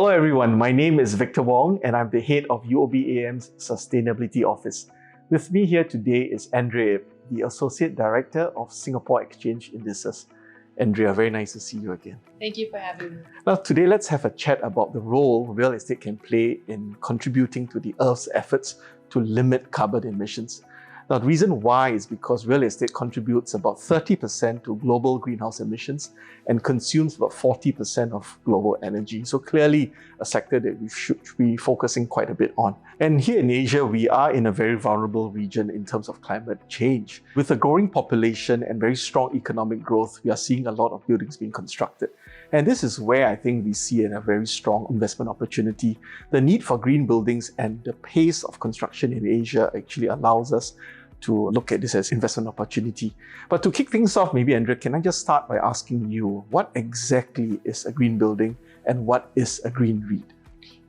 Hello everyone, my name is Victor Wong and I'm the head of UOB-AM's Sustainability Office. With me here today is Andrea, the Associate Director of Singapore Exchange Indices. Andrea, very nice to see you again. Thank you for having me. Now today let's have a chat about the role real estate can play in contributing to the Earth's efforts to limit carbon emissions. Now, the reason why is because real estate contributes about 30% to global greenhouse emissions and consumes about 40% of global energy. So clearly a sector that we should be focusing quite a bit on. And here in Asia, we are in a very vulnerable region in terms of climate change. With a growing population and very strong economic growth, we are seeing a lot of buildings being constructed. And this is where I think we see a very strong investment opportunity. The need for green buildings and the pace of construction in Asia actually allows us to look at this as investment opportunity. But to kick things off, maybe Andrea, can I just start by asking you, what exactly is a green building and what is a green REIT?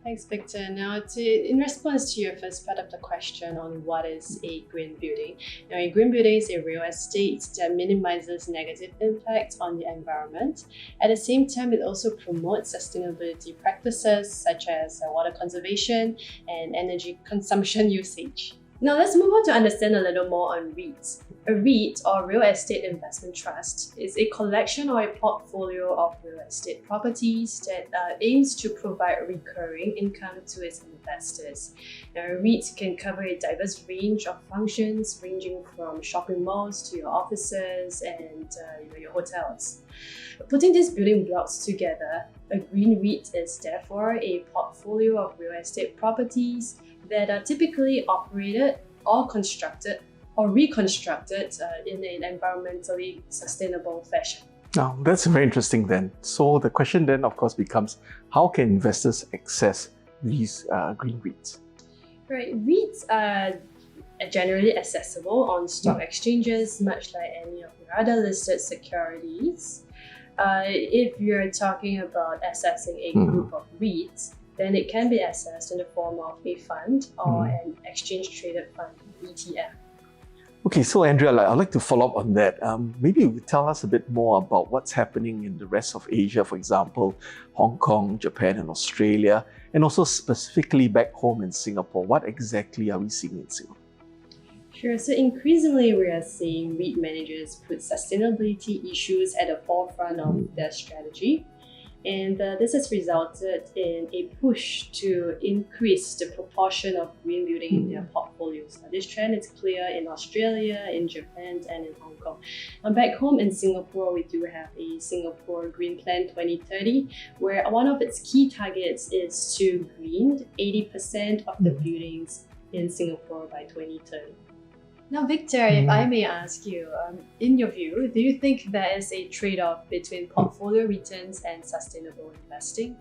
Thanks, Victor. Now, in response to your first part of the question on what is a green building. Now, a green building is a real estate that minimizes negative impact on the environment. At the same time, it also promotes sustainability practices such as water conservation and energy consumption usage. Now let's move on to understand a little more on REITs. A REIT, or Real Estate Investment Trust, is a collection or a portfolio of real estate properties that aims to provide recurring income to its investors. Now, a REIT can cover a diverse range of functions, ranging from shopping malls to your offices and your hotels. Putting these building blocks together, a green REIT is therefore a portfolio of real estate properties that are typically operated or constructed or reconstructed in an environmentally sustainable fashion. Now, that's very interesting then. So the question then, of course, becomes, how can investors access these green REITs? Right, REITs are generally accessible on stock exchanges, much like any of the other listed securities. If you're talking about accessing a group of REITs, then it can be accessed in the form of a fund or an exchange-traded fund, ETF. Okay, so Andrea, I'd like to follow up on that. Maybe you could tell us a bit more about what's happening in the rest of Asia, for example, Hong Kong, Japan, and Australia, and also specifically back home in Singapore. What exactly are we seeing in Singapore? Sure, so increasingly we are seeing REIT managers put sustainability issues at the forefront of their strategy. And this has resulted in a push to increase the proportion of green building in their portfolios. Now, this trend is clear in Australia, in Japan, and in Hong Kong. Now, back home in Singapore, we do have a Singapore Green Plan 2030, where one of its key targets is to green 80% of the buildings in Singapore by 2030. Now, Victor, if I may ask you, in your view, do you think there is a trade-off between portfolio returns and sustainable investing?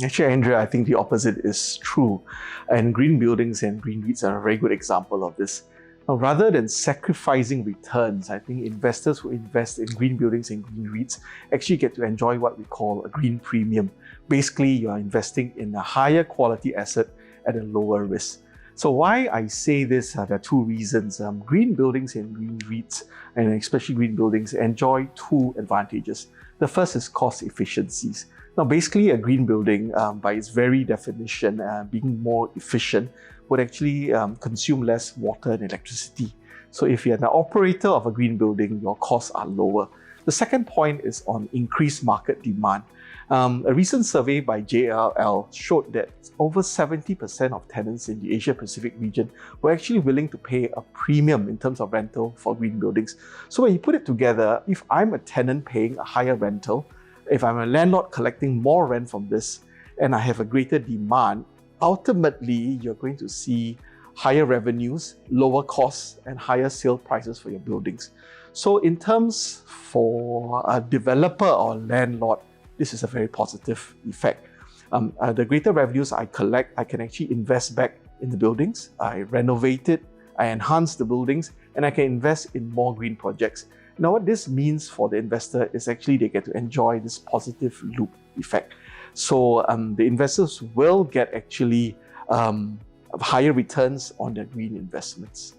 Actually, Andrea, I think the opposite is true. And green buildings and green REITs are a very good example of this. Now, rather than sacrificing returns, I think investors who invest in green buildings and green REITs actually get to enjoy what we call a green premium. Basically, you are investing in a higher quality asset at a lower risk. So why I say this, there are two reasons. Green buildings and green REITs, and especially green buildings, enjoy two advantages. The first is cost efficiencies. Now, basically, a green building, by its very definition, being more efficient, would actually consume less water and electricity. So if you're an operator of a green building, your costs are lower. The second point is on increased market demand. A recent survey by JLL showed that over 70% of tenants in the Asia-Pacific region were actually willing to pay a premium in terms of rental for green buildings. So when you put it together, if I'm a tenant paying a higher rental, if I'm a landlord collecting more rent from this, and I have a greater demand, ultimately you're going to see higher revenues, lower costs, and higher sale prices for your buildings. So in terms for a developer or landlord, this is a very positive effect. The greater revenues I collect, I can actually invest back in the buildings. I renovate it, I enhance the buildings, and I can invest in more green projects. Now, what this means for the investor is actually they get to enjoy this positive loop effect. So the investors will get actually higher returns on their green investments.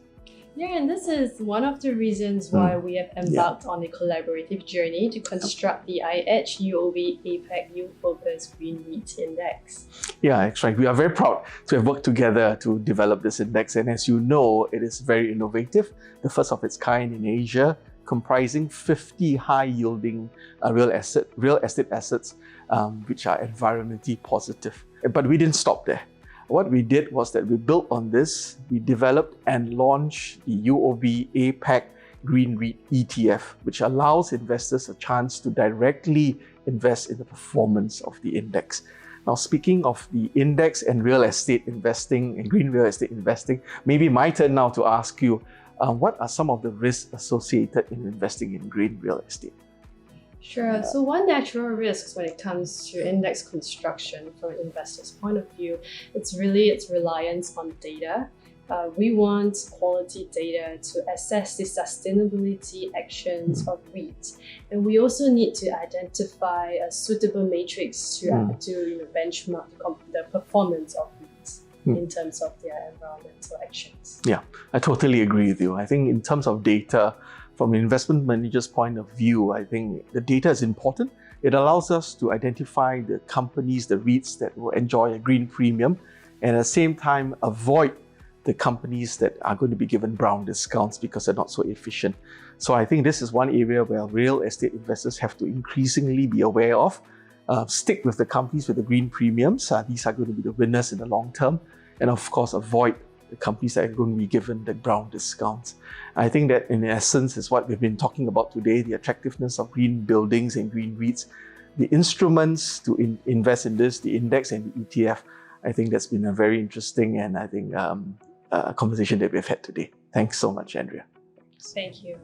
Yeah, and this is one of the reasons why we have embarked on a collaborative journey to construct the IH UOB APAC Yield Focus Green REIT Index. Yeah, that's right. We are very proud to have worked together to develop this index. And as you know, it is very innovative, the first of its kind in Asia, comprising 50 high-yielding real estate assets, which are environmentally positive. But we didn't stop there. What we did was that we built on this, we developed and launched the UOB APAC Green REIT ETF, which allows investors a chance to directly invest in the performance of the index. Now, speaking of the index and real estate investing and green real estate investing, maybe my turn now to ask you, what are some of the risks associated in investing in green real estate? Sure. So one natural risk when it comes to index construction from an investor's point of view, it's really its reliance on data. We want quality data to assess the sustainability actions of REITs. And we also need to identify a suitable matrix to benchmark the performance of REITs in terms of their environmental actions. Yeah, I totally agree with you. I think in terms of data, from an investment manager's point of view, I think the data is important. It allows us to identify the companies, the REITs that will enjoy a green premium, and at the same time avoid the companies that are going to be given brown discounts because they're not so efficient. So I think this is one area where real estate investors have to increasingly be aware of. Stick with the companies with the green premiums. These are going to be the winners in the long term. And of course, avoid the companies that are going to be given the brown discounts. I think that in essence is what we've been talking about today, the attractiveness of green buildings and green REITs, the instruments to invest in this, the index and the ETF. I think that's been a very interesting and I think conversation that we've had today. Thanks so much, Andrea. Thank you.